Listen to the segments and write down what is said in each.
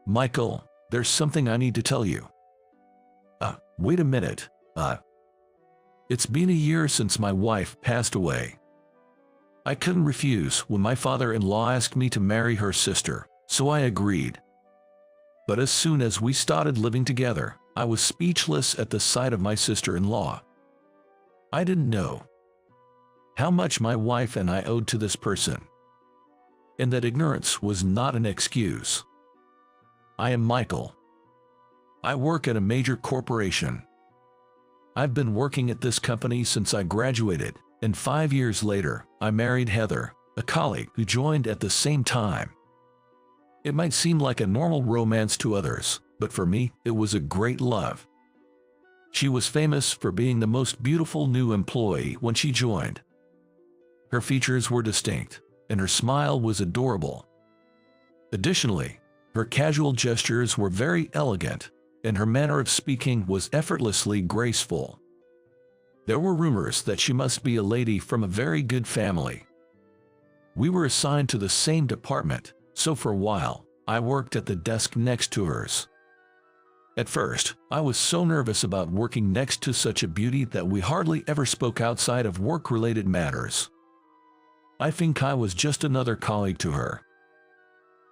Michael, there's something I need to tell you. Wait a minute. It's been a year since my wife passed away. I couldn't refuse when my father-in-law asked me to marry her sister, so I agreed. But as soon as we started living together, I was speechless at the sight of my sister-in-law. I didn't know how much my wife and I owed to this person, and that ignorance was not an excuse. I am Michael. I work at a major corporation. I've been working at this company since I graduated, and 5 years later, I married Heather, a colleague who joined at the same time. It might seem like a normal romance to others, but for me, it was a great love. She was famous for being the most beautiful new employee when she joined. Her features were distinct, and her smile was adorable. Additionally, her casual gestures were very elegant, and her manner of speaking was effortlessly graceful. There were rumors that she must be a lady from a very good family. We were assigned to the same department, so for a while, I worked at the desk next to hers. At first, I was so nervous about working next to such a beauty that we hardly ever spoke outside of work-related matters. I think I was just another colleague to her.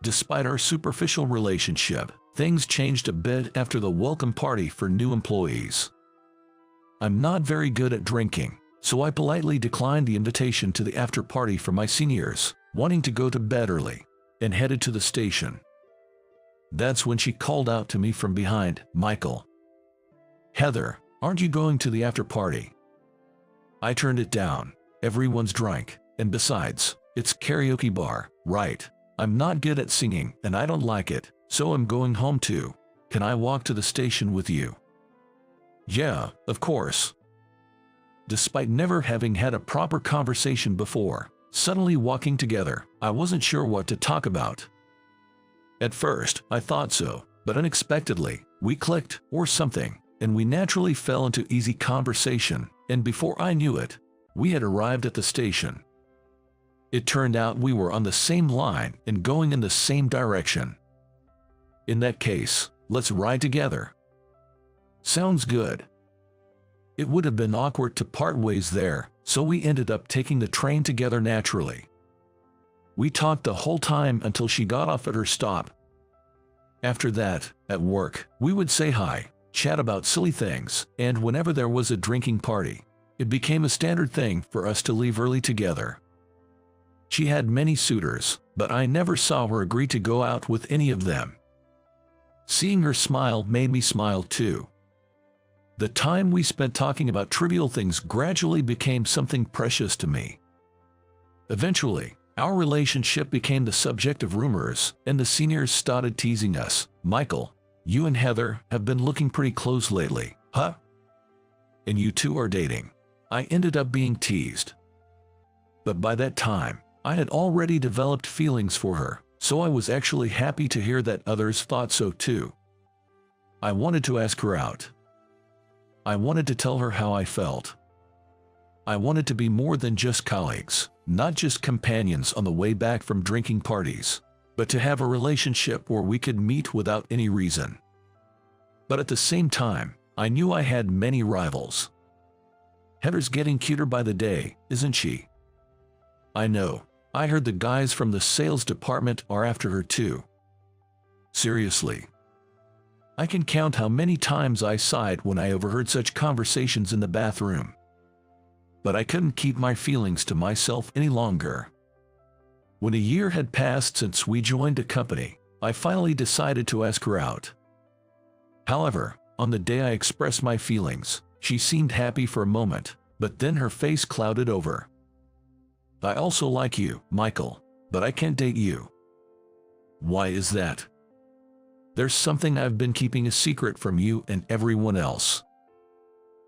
Despite our superficial relationship, things changed a bit after the welcome party for new employees. I'm not very good at drinking, so I politely declined the invitation to the after party for my seniors, wanting to go to bed early, and headed to the station. That's when she called out to me from behind, "Michael. Heather, aren't you going to the after party?" I turned it down. Everyone's drunk, and besides, it's karaoke bar, right? I'm not good at singing, and I don't like it, so I'm going home too. Can I walk to the station with you? Yeah, of course. Despite never having had a proper conversation before, suddenly walking together, I wasn't sure what to talk about. At first, I thought so, but unexpectedly, we clicked, or something, and we naturally fell into easy conversation, and before I knew it, we had arrived at the station. It turned out we were on the same line and going in the same direction. In that case, let's ride together. Sounds good. It would have been awkward to part ways there, so we ended up taking the train together naturally. We talked the whole time until she got off at her stop. After that, at work, we would say hi, chat about silly things, and whenever there was a drinking party, it became a standard thing for us to leave early together. She had many suitors, but I never saw her agree to go out with any of them. Seeing her smile made me smile too. The time we spent talking about trivial things gradually became something precious to me. Eventually, our relationship became the subject of rumors, and the seniors started teasing us. "Michael, you and Heather have been looking pretty close lately, huh? And you two are dating." I ended up being teased. But by that time, I had already developed feelings for her, so I was actually happy to hear that others thought so too. I wanted to ask her out. I wanted to tell her how I felt. I wanted to be more than just colleagues, not just companions on the way back from drinking parties, but to have a relationship where we could meet without any reason. But at the same time, I knew I had many rivals. Heather's getting cuter by the day, isn't she? I know. I heard the guys from the sales department are after her too. Seriously. I can count how many times I sighed when I overheard such conversations in the bathroom. But I couldn't keep my feelings to myself any longer. When a year had passed since we joined a company, I finally decided to ask her out. However, on the day I expressed my feelings, she seemed happy for a moment, but then her face clouded over. "I also like you, Michael, but I can't date you." "Why is that?" "There's something I've been keeping a secret from you and everyone else."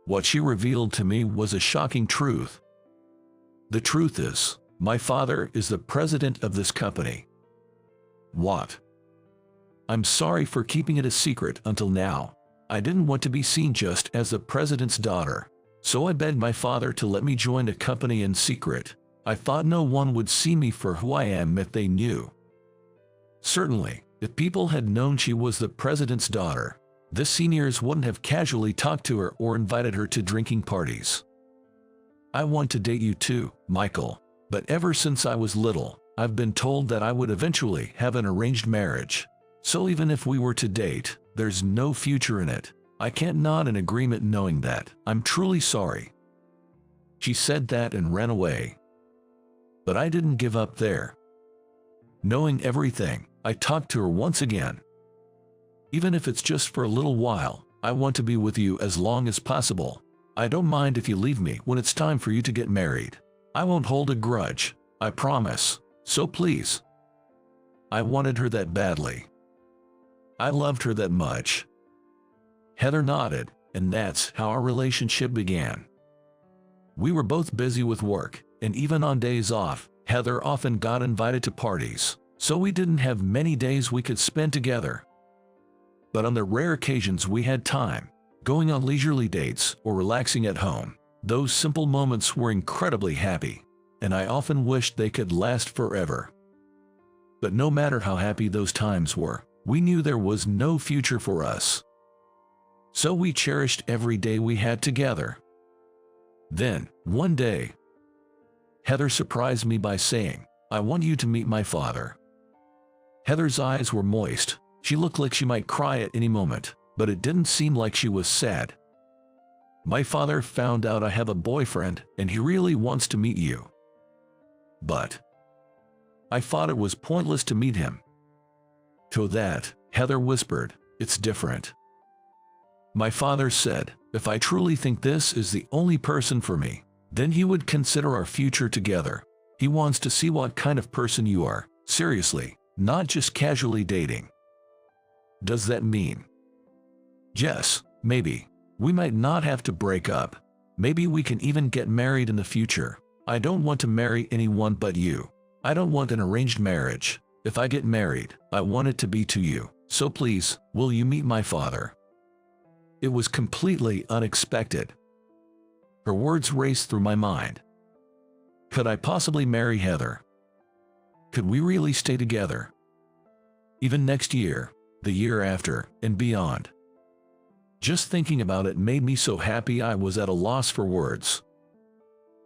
What she revealed to me was a shocking truth. The truth is, my father is the president of this company. What? I'm sorry for keeping it a secret until now. I didn't want to be seen just as the president's daughter, so I begged my father to let me join the company in secret. I thought no one would see me for who I am if they knew. Certainly, If people had known she was the president's daughter, the seniors wouldn't have casually talked to her or invited her to drinking parties. I want to date you too, Michael, but ever since I was little, I've been told that I would eventually have an arranged marriage. So even if we were to date, there's no future in it. I can't nod in agreement knowing that. I'm truly sorry. She said that and ran away. But I didn't give up there. Knowing everything, I talked to her once again. Even if it's just for a little while, I want to be with you as long as possible. I don't mind if you leave me when it's time for you to get married. I won't hold a grudge, I promise. So please. I wanted her that badly. I loved her that much. Heather nodded, and that's how our relationship began. We were both busy with work, and even on days off, Heather often got invited to parties, so we didn't have many days we could spend together. But on the rare occasions we had time, going on leisurely dates or relaxing at home, those simple moments were incredibly happy, and I often wished they could last forever. But no matter how happy those times were, we knew there was no future for us. So we cherished every day we had together. Then, one day, Heather surprised me by saying, "I want you to meet my father." Heather's eyes were moist. She looked like she might cry at any moment, but it didn't seem like she was sad. "My father found out I have a boyfriend, and he really wants to meet you." But I thought it was pointless to meet him. To that, Heather whispered, "It's different. My father said, if I truly think this is the only person for me, then he would consider our future together. He wants to see what kind of person you are, seriously, not just casually dating." Does that mean? Yes, maybe. We might not have to break up. Maybe we can even get married in the future. I don't want to marry anyone but you. I don't want an arranged marriage. If I get married, I want it to be to you. So please, will you meet my father? It was completely unexpected. Her words raced through my mind. Could I possibly marry Heather? Could we really stay together? Even next year, the year after, and beyond. Just thinking about it made me so happy I was at a loss for words.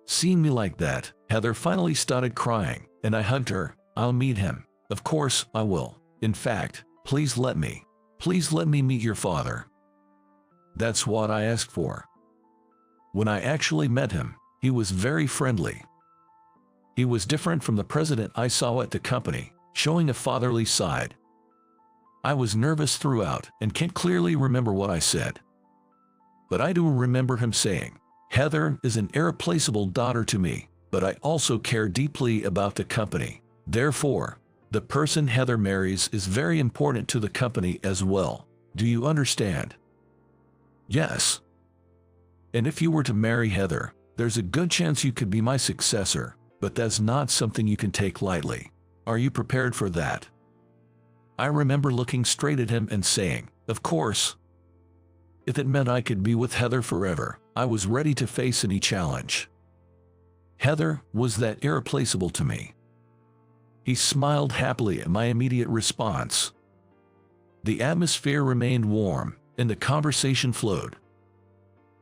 Seeing me like that, Heather finally started crying, and I hugged her. "I'll meet him. Of course, I will. In fact, please let me. Please let me meet your father." That's what I asked for. When I actually met him, he was very friendly. He was different from the president I saw at the company, showing a fatherly side. I was nervous throughout and can't clearly remember what I said. But I do remember him saying, "Heather is an irreplaceable daughter to me, but I also care deeply about the company. Therefore, the person Heather marries is very important to the company as well. Do you understand?" "Yes. And if you were to marry Heather, there's a good chance you could be my successor, but that's not something you can take lightly. Are you prepared for that?" I remember looking straight at him and saying, "Of course." If it meant I could be with Heather forever, I was ready to face any challenge. Heather was that irreplaceable to me. He smiled happily at my immediate response. The atmosphere remained warm, and the conversation flowed.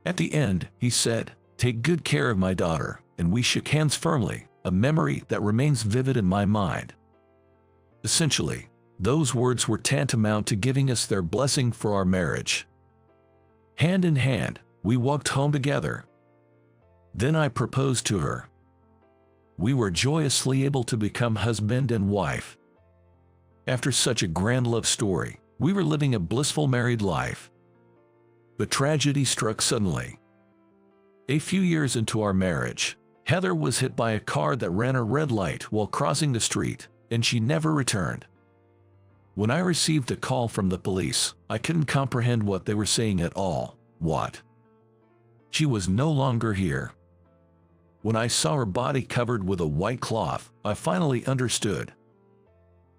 At the end, he said, "Take good care of my daughter," and we shook hands firmly, a memory that remains vivid in my mind. Essentially, those words were tantamount to giving us their blessing for our marriage. Hand in hand, we walked home together. Then I proposed to her. We were joyously able to become husband and wife. After such a grand love story, we were living a blissful married life. But tragedy struck suddenly. A few years into our marriage, Heather was hit by a car that ran a red light while crossing the street, and she never returned. When I received a call from the police, I couldn't comprehend what they were saying at all. What? She was no longer here. When I saw her body covered with a white cloth, I finally understood.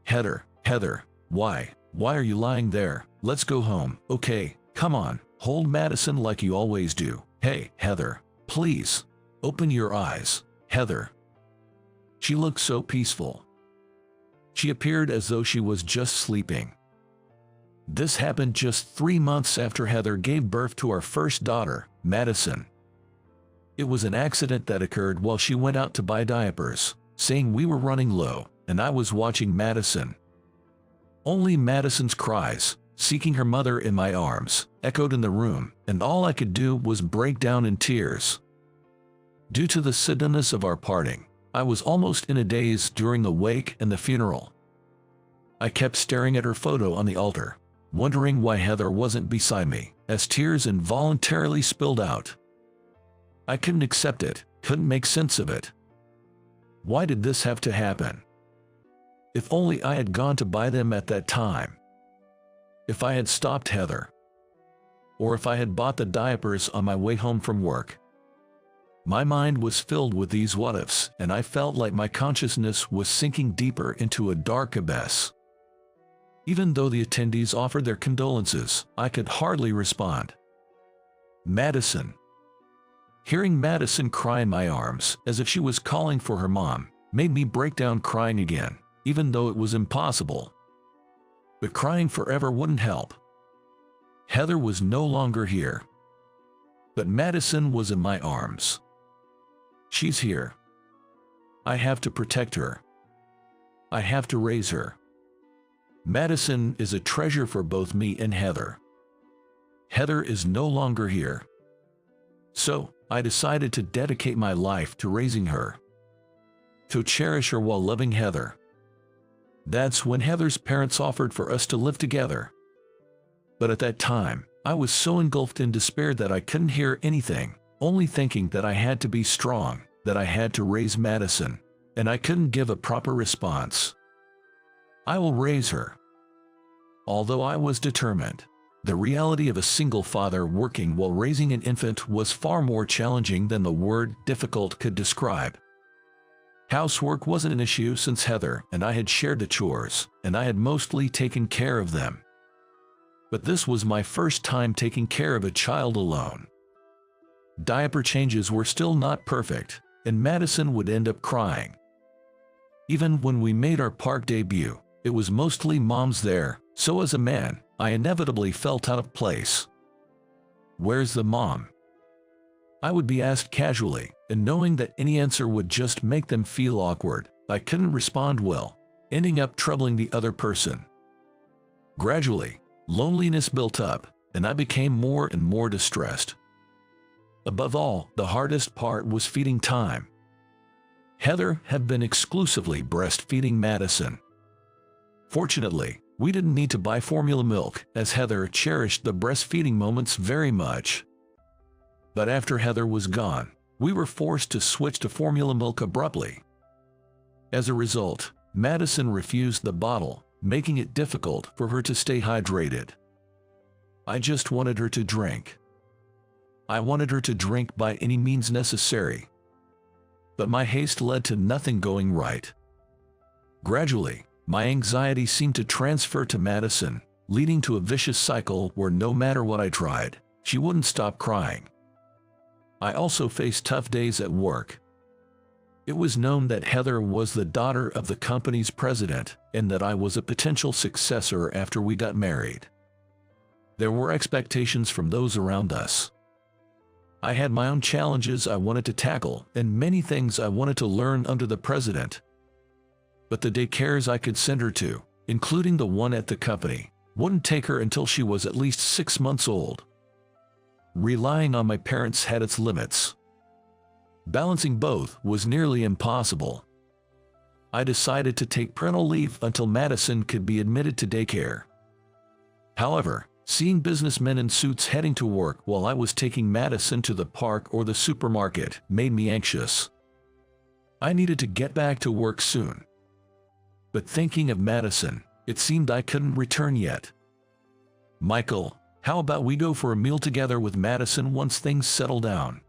Heather, why are you lying there? Let's go home, okay? Come on, hold Madison like you always do. Hey, Heather, please, open your eyes, Heather. She looked so peaceful. She appeared as though she was just sleeping. This happened just 3 months after Heather gave birth to our first daughter, Madison. It was an accident that occurred while she went out to buy diapers, saying we were running low, and I was watching Madison. Only Madison's cries, seeking her mother in my arms, echoed in the room, and all I could do was break down in tears. Due to the suddenness of our parting, I was almost in a daze during the wake and the funeral. I kept staring at her photo on the altar, wondering why Heather wasn't beside me, as tears involuntarily spilled out. I couldn't accept it, couldn't make sense of it. Why did this have to happen? If only I had gone to buy them at that time. If I had stopped Heather. Or if I had bought the diapers on my way home from work. My mind was filled with these what-ifs, and I felt like my consciousness was sinking deeper into a dark abyss. Even though the attendees offered their condolences, I could hardly respond. Madison. Hearing Madison cry in my arms, as if she was calling for her mom, made me break down crying again, even though it was impossible. But crying forever wouldn't help. Heather was no longer here. But Madison was in my arms. She's here. I have to protect her. I have to raise her. Madison is a treasure for both me and Heather. Heather is no longer here. So, I decided to dedicate my life to raising her. To cherish her while loving Heather. That's when Heather's parents offered for us to live together. But at that time, I was so engulfed in despair that I couldn't hear anything, only thinking that I had to be strong, that I had to raise Madison, and I couldn't give a proper response. I will raise her. Although I was determined, the reality of a single father working while raising an infant was far more challenging than the word difficult could describe. Housework wasn't an issue since Heather and I had shared the chores, and I had mostly taken care of them. But this was my first time taking care of a child alone. Diaper changes were still not perfect, and Madison would end up crying. Even when we made our park debut, it was mostly moms there, so as a man, I inevitably felt out of place. Where's the mom? I would be asked casually, and knowing that any answer would just make them feel awkward, I couldn't respond well, ending up troubling the other person. Gradually, loneliness built up, and I became more and more distressed. Above all, the hardest part was feeding time. Heather had been exclusively breastfeeding Madison. Fortunately, we didn't need to buy formula milk, as Heather cherished the breastfeeding moments very much. But after Heather was gone, we were forced to switch to formula milk abruptly. As a result, Madison refused the bottle, making it difficult for her to stay hydrated. I just wanted her to drink. I wanted her to drink by any means necessary. But my haste led to nothing going right. Gradually, my anxiety seemed to transfer to Madison, leading to a vicious cycle where no matter what I tried, she wouldn't stop crying. I also faced tough days at work. It was known that Heather was the daughter of the company's president and that I was a potential successor after we got married. There were expectations from those around us. I had my own challenges I wanted to tackle and many things I wanted to learn under the president. But the daycares I could send her to, including the one at the company, wouldn't take her until she was at least 6 months old. Relying on my parents had its limits. Balancing both was nearly impossible. I decided to take parental leave until Madison could be admitted to daycare. However, seeing businessmen in suits heading to work while I was taking Madison to the park or the supermarket made me anxious. I needed to get back to work soon. But thinking of Madison, it seemed I couldn't return yet. Michael, how about we go for a meal together with Madison once things settle down?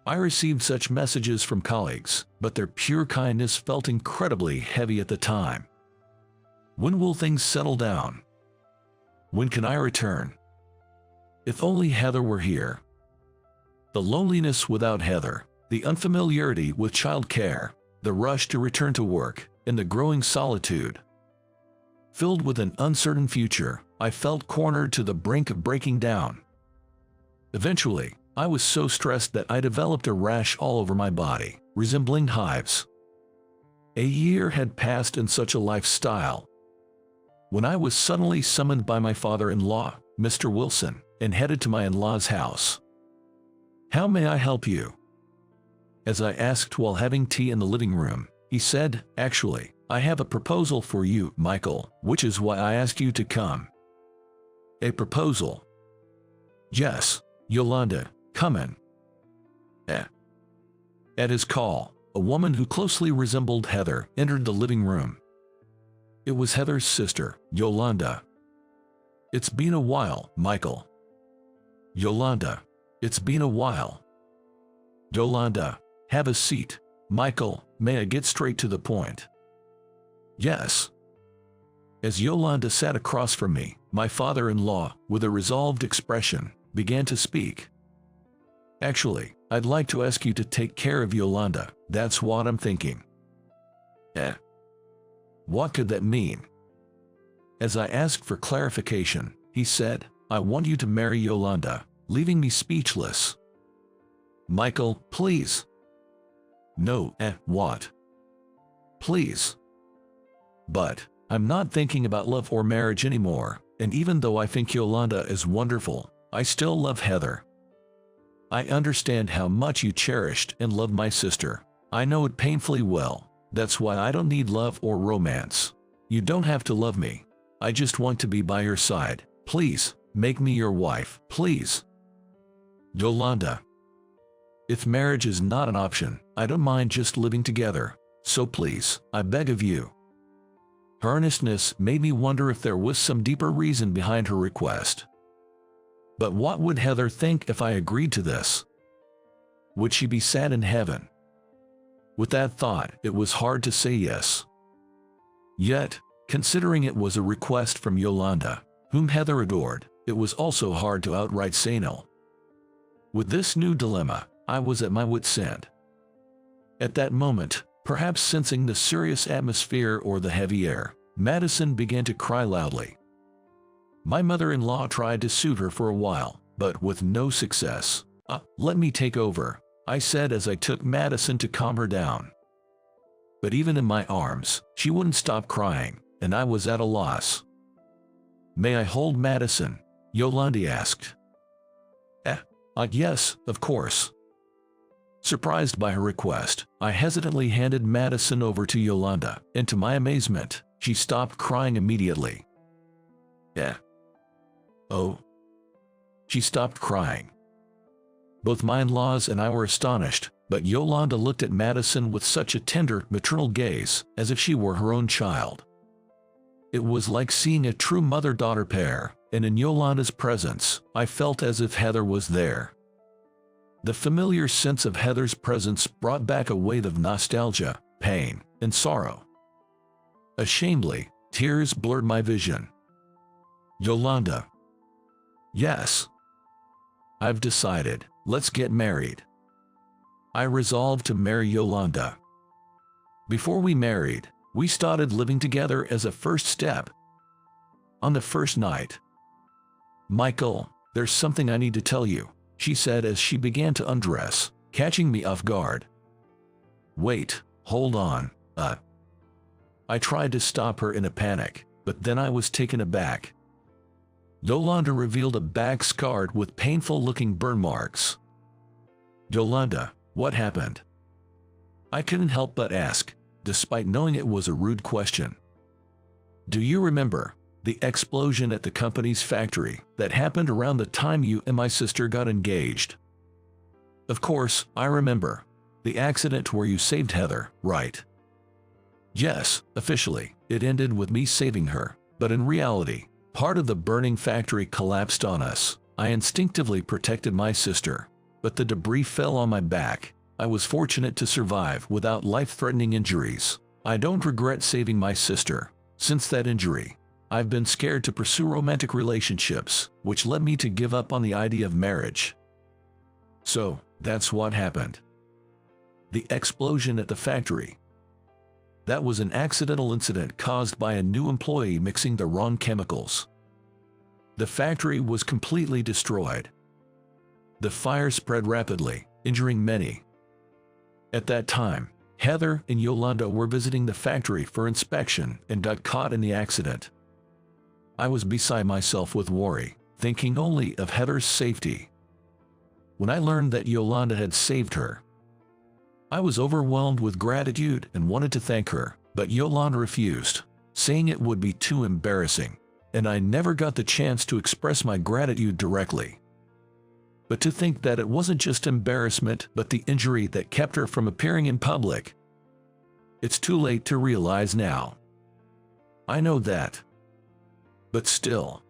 I received such messages from colleagues, but their pure kindness felt incredibly heavy at the time. When will things settle down? When can I return? If only Heather were here. The loneliness without Heather, the unfamiliarity with childcare, the rush to return to work, and the growing solitude. Filled with an uncertain future, I felt cornered to the brink of breaking down. Eventually, I was so stressed that I developed a rash all over my body, resembling hives. A year had passed in such a lifestyle, when I was suddenly summoned by my father-in-law, Mr. Wilson, and headed to my in-law's house. "How may I help you?" As I asked while having tea in the living room, he said, "Actually, I have a proposal for you, Michael, which is why I asked you to come." "A proposal?" "Yes, Yolanda, come in." At his call, a woman who closely resembled Heather entered the living room. It was Heather's sister, Yolanda. "It's been a while, Michael." "Yolanda, it's been a while." "Yolanda, have a seat." "Michael, may I get straight to the point?" "Yes." As Yolanda sat across from me, my father-in-law, with a resolved expression, began to speak. "Actually, I'd like to ask you to take care of Yolanda, that's what I'm thinking." What could that mean? As I asked for clarification, he said, "I want you to marry Yolanda," leaving me speechless. "Michael, please." "No, what?" "Please." "But I'm not thinking about love or marriage anymore, and even though I think Yolanda is wonderful, I still love Heather. I understand how much you cherished and loved my sister. I know it painfully well. That's why I don't need love or romance. You don't have to love me. I just want to be by your side. Please, make me your wife, please." "Yolanda, if marriage is not an option, I don't mind just living together. So please, I beg of you." Her earnestness made me wonder if there was some deeper reason behind her request. But what would Heather think if I agreed to this? Would she be sad in heaven? With that thought, it was hard to say yes. Yet, considering it was a request from Yolanda, whom Heather adored, it was also hard to outright say no. With this new dilemma, I was at my wit's end. At that moment, perhaps sensing the serious atmosphere or the heavy air, Madison began to cry loudly. My mother-in-law tried to soothe her for a while, but with no success. Let me take over," I said as I took Madison to calm her down. But even in my arms, she wouldn't stop crying, and I was at a loss. "May I hold Madison?" Yolanda asked. Yes, of course." Surprised by her request, I hesitantly handed Madison over to Yolanda, and to my amazement, she stopped crying immediately. "Oh." She stopped crying. Both my in-laws and I were astonished, but Yolanda looked at Madison with such a tender, maternal gaze, as if she were her own child. It was like seeing a true mother-daughter pair, and in Yolanda's presence, I felt as if Heather was there. The familiar sense of Heather's presence brought back a wave of nostalgia, pain, and sorrow. Ashamedly, tears blurred my vision. "Yolanda." "Yes." "I've decided. Let's get married." I resolved to marry Yolanda. Before we married, we started living together as a first step. On the first night, "Michael, there's something I need to tell you," she said as she began to undress, catching me off guard. "Wait, hold on, I tried to stop her in a panic, but then I was taken aback. Yolanda revealed a back scarred with painful-looking burn marks. "Yolanda, what happened?" I couldn't help but ask, despite knowing it was a rude question. "Do you remember the explosion at the company's factory that happened around the time you and my sister got engaged?" "Of course, I remember. The accident where you saved Heather, right?" "Yes, officially, it ended with me saving her, but in reality, part of the burning factory collapsed on us. I instinctively protected my sister, but the debris fell on my back. I was fortunate to survive without life-threatening injuries. I don't regret saving my sister. Since that injury, I've been scared to pursue romantic relationships, which led me to give up on the idea of marriage. So, that's what happened. The explosion at the factory. That was an accidental incident caused by a new employee mixing the wrong chemicals. The factory was completely destroyed. The fire spread rapidly, injuring many. At that time, Heather and Yolanda were visiting the factory for inspection and got caught in the accident. I was beside myself with worry, thinking only of Heather's safety. When I learned that Yolanda had saved her, I was overwhelmed with gratitude and wanted to thank her, but Yolanda refused, saying it would be too embarrassing, and I never got the chance to express my gratitude directly. But to think that it wasn't just embarrassment but the injury that kept her from appearing in public. It's too late to realize now. I know that. But still,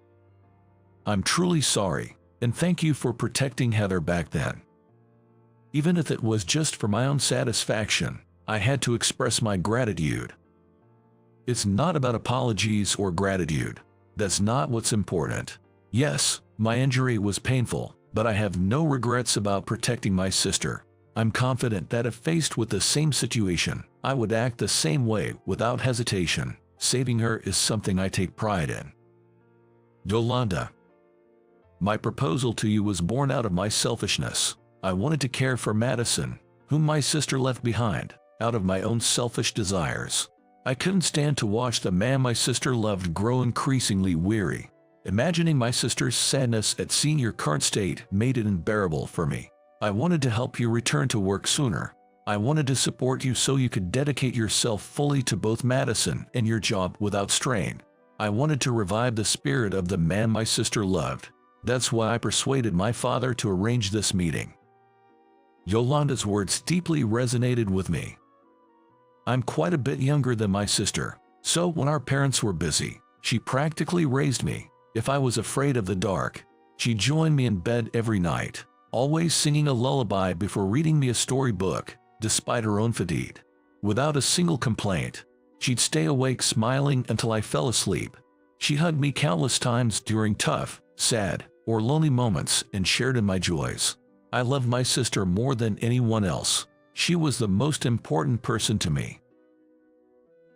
I'm truly sorry, and thank you for protecting Heather back then. Even if it was just for my own satisfaction, I had to express my gratitude. It's not about apologies or gratitude. That's not what's important. Yes, my injury was painful, but I have no regrets about protecting my sister. I'm confident that if faced with the same situation, I would act the same way without hesitation. Saving her is something I take pride in. Yolanda, my proposal to you was born out of my selfishness. I wanted to care for Madison, whom my sister left behind, out of my own selfish desires. I couldn't stand to watch the man my sister loved grow increasingly weary. Imagining my sister's sadness at seeing your current state made it unbearable for me. I wanted to help you return to work sooner. I wanted to support you so you could dedicate yourself fully to both Madison and your job without strain. I wanted to revive the spirit of the man my sister loved. That's why I persuaded my father to arrange this meeting. Yolanda's words deeply resonated with me. I'm quite a bit younger than my sister, so when our parents were busy, she practically raised me. If I was afraid of the dark, she joined me in bed every night, always singing a lullaby before reading me a storybook, despite her own fatigue. Without a single complaint, she'd stay awake smiling until I fell asleep. She hugged me countless times during tough, sad, or lonely moments and shared in my joys. I loved my sister more than anyone else. She was the most important person to me.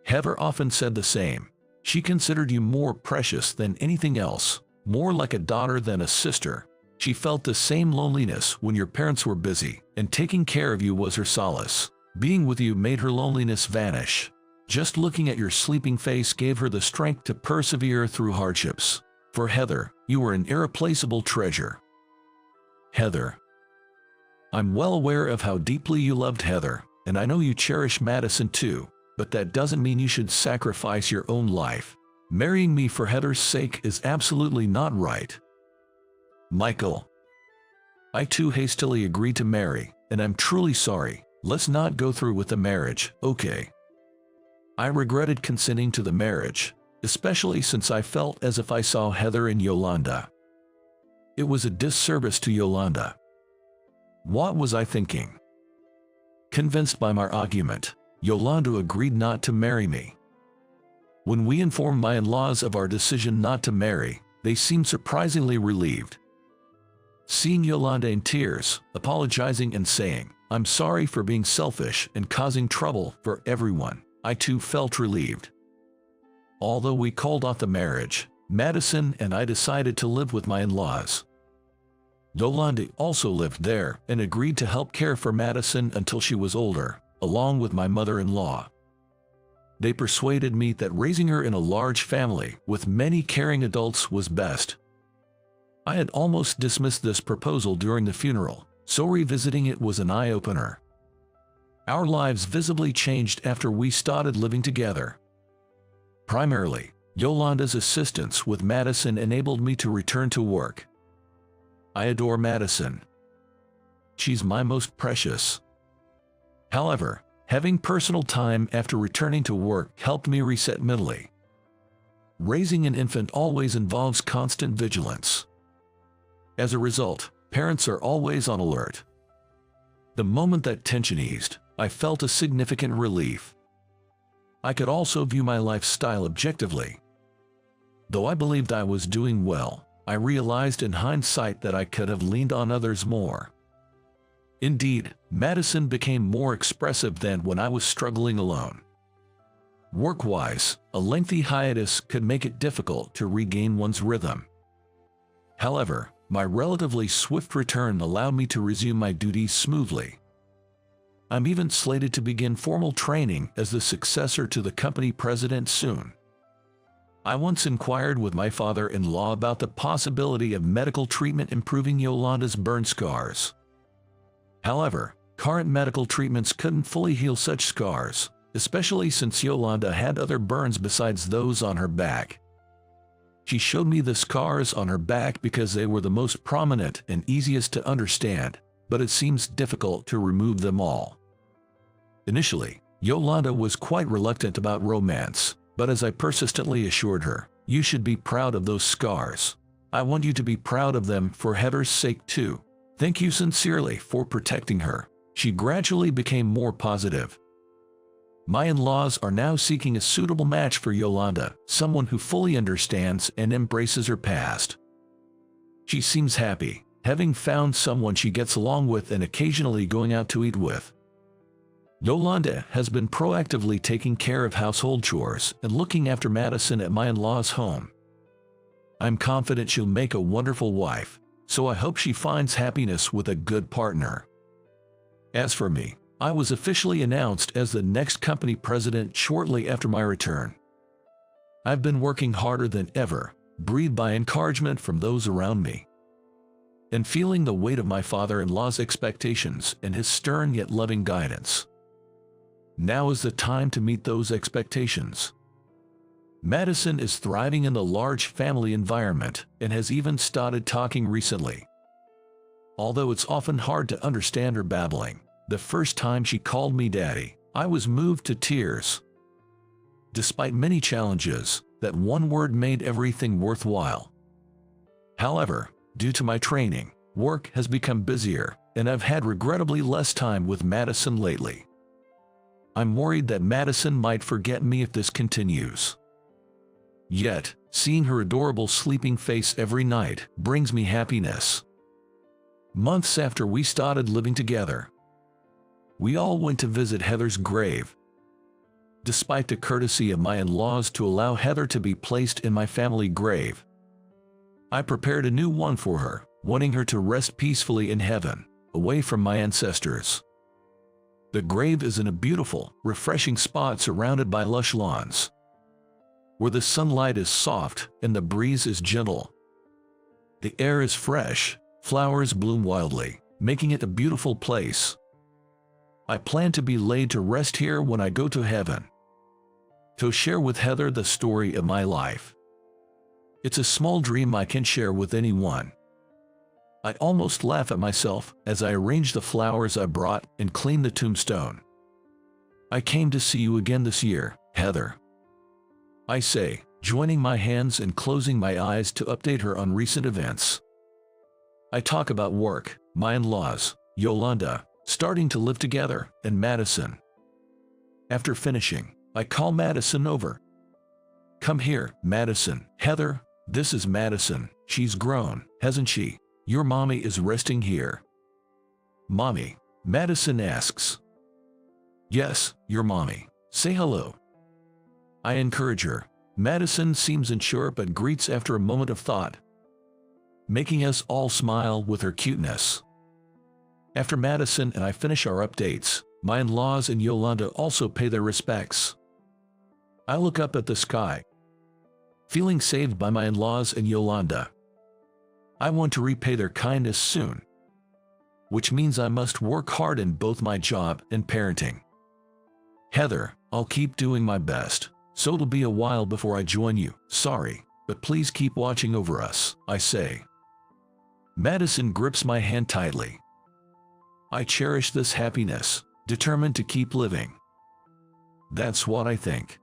Heather often said the same. She considered you more precious than anything else, more like a daughter than a sister. She felt the same loneliness when your parents were busy, and taking care of you was her solace. Being with you made her loneliness vanish. Just looking at your sleeping face gave her the strength to persevere through hardships. For Heather, you were an irreplaceable treasure. Heather, I'm well aware of how deeply you loved Heather, and I know you cherish Madison too. But that doesn't mean you should sacrifice your own life. Marrying me for Heather's sake is absolutely not right. Michael, I too hastily agreed to marry, and I'm truly sorry. Let's not go through with the marriage, okay? I regretted consenting to the marriage, especially since I felt as if I saw Heather and Yolanda. It was a disservice to Yolanda. What was I thinking? Convinced by my argument, Yolanda agreed not to marry me. When we informed my in-laws of our decision not to marry, they seemed surprisingly relieved. Seeing Yolanda in tears, apologizing and saying, "I'm sorry for being selfish and causing trouble for everyone," I too felt relieved. Although we called off the marriage, Madison and I decided to live with my in-laws. Yolanda also lived there and agreed to help care for Madison until she was older, along with my mother-in-law. They persuaded me that raising her in a large family with many caring adults was best. I had almost dismissed this proposal during the funeral, so revisiting it was an eye-opener. Our lives visibly changed after we started living together. Primarily, Yolanda's assistance with Madison enabled me to return to work. I adore Madison. She's my most precious. However, having personal time after returning to work helped me reset mentally. Raising an infant always involves constant vigilance. As a result, parents are always on alert. The moment that tension eased, I felt a significant relief. I could also view my lifestyle objectively. Though I believed I was doing well, I realized in hindsight that I could have leaned on others more. Indeed, Madison became more expressive than when I was struggling alone. Work-wise, a lengthy hiatus could make it difficult to regain one's rhythm. However, my relatively swift return allowed me to resume my duties smoothly. I'm even slated to begin formal training as the successor to the company president soon. I once inquired with my father-in-law about the possibility of medical treatment improving Yolanda's burn scars. However, current medical treatments couldn't fully heal such scars, especially since Yolanda had other burns besides those on her back. She showed me the scars on her back because they were the most prominent and easiest to understand, but it seems difficult to remove them all. Initially, Yolanda was quite reluctant about romance, but as I persistently assured her, "You should be proud of those scars. I want you to be proud of them for Heather's sake too. Thank you sincerely for protecting her," she gradually became more positive. My in-laws are now seeking a suitable match for Yolanda, someone who fully understands and embraces her past. She seems happy, having found someone she gets along with and occasionally going out to eat with. Yolanda has been proactively taking care of household chores and looking after Madison at my in-laws' home. I'm confident she'll make a wonderful wife, so I hope she finds happiness with a good partner. As for me, I was officially announced as the next company president shortly after my return. I've been working harder than ever, breathed by encouragement from those around me, and feeling the weight of my father-in-law's expectations and his stern yet loving guidance. Now is the time to meet those expectations. Madison is thriving in the large family environment and has even started talking recently. Although it's often hard to understand her babbling, the first time she called me daddy, I was moved to tears. Despite many challenges, that one word made everything worthwhile. However, due to my training, work has become busier, and I've had regrettably less time with Madison lately. I'm worried that Madison might forget me if this continues. Yet, seeing her adorable sleeping face every night brings me happiness. Months after we started living together, we all went to visit Heather's grave. Despite the courtesy of my in-laws to allow Heather to be placed in my family grave, I prepared a new one for her, wanting her to rest peacefully in heaven, away from my ancestors. The grave is in a beautiful, refreshing spot surrounded by lush lawns, where the sunlight is soft and the breeze is gentle. The air is fresh, flowers bloom wildly, making it a beautiful place. I plan to be laid to rest here when I go to heaven, to share with Heather the story of my life. It's a small dream I can share with anyone. I almost laugh at myself as I arrange the flowers I brought and clean the tombstone. I came to see you again this year, Heather, I say, joining my hands and closing my eyes to update her on recent events. I talk about work, my in-laws, Yolanda, starting to live together, and Madison. After finishing, I call Madison over. "Come here, Madison." "Heather, this is Madison. She's grown, hasn't she? Your mommy is resting here." "Mommy?" Madison asks. "Yes, your mommy. Say hello." I encourage her. Madison seems unsure but greets after a moment of thought, making us all smile with her cuteness. After Madison and I finish our updates, my in-laws and Yolanda also pay their respects. I look up at the sky, feeling saved by my in-laws and Yolanda. I want to repay their kindness soon, which means I must work hard in both my job and parenting. "Heather, I'll keep doing my best, so it'll be a while before I join you. Sorry, but please keep watching over us," I say. Madison grips my hand tightly. I cherish this happiness, determined to keep living. That's what I think.